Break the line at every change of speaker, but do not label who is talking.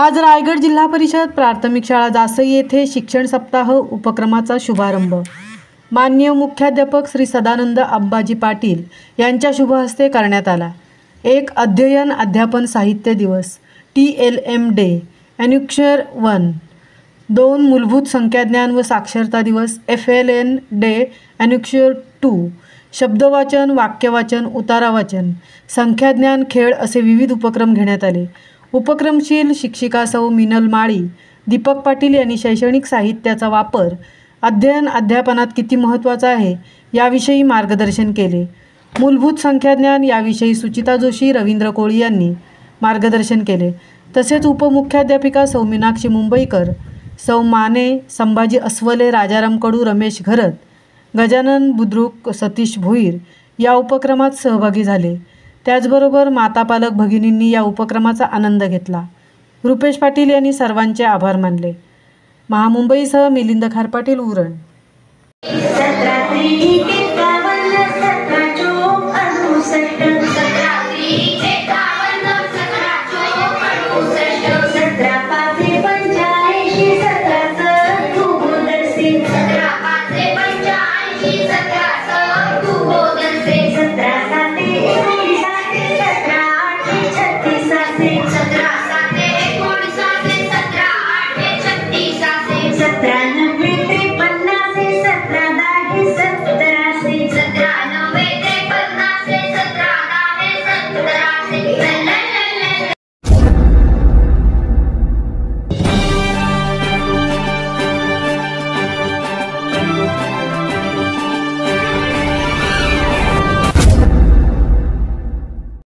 आज रायगड जिल्हा परिषद प्राथमिक शाळा जासई येथे शिक्षण सप्ताह उपक्रमाचा शुभारंभ माननीय मुख्याध्यापक श्री सदानंद अंबाजी पाटील यांच्या शुभ हस्ते करण्यात आला। एक अध्ययन अध्यापन साहित्य दिवस TLM डे एन्युक्शर 1, 2 मूलभूत संख्याज्ञान व साक्षरता दिवस FLN डे एन्युक्शर 2, शब्दवाचन, वाक्यवाचन, उतारावाचन, संख्याज्ञान, खेळ असे विविध उपक्रम घेण्यात आले। उपक्रमशील शिक्षिका सौ मिनल माळी, दीपक पाटील यांनी शैक्षणिक साहित्याचा वापर अध्ययन अध्यापनात किती महत्त्वाचा आहे याविषयी मार्गदर्शन केले। मूलभूत संख्याज्ञान याविषयी सुचिता जोशी, रवींद्र कोळी यांनी मार्गदर्शन केले। तसेच उपमुख्याध्यापिका सौ मीनाक्षी मुंबईकर, सौ माने, संभाजी अस्वले, राजाराम कडू, रमेश घरत, गजानन बुद्रुक, सतीश भोईर या उपक्रमात सहभागी झाले। त्याचबरोबर माता पालक भगिनींनी या उपक्रमाचा आनंद घेतला। रुपेश पाटील यांनी सर्वांचे आभार मानले। महामुंबईसह मिलिंद खारपाटील, उरण।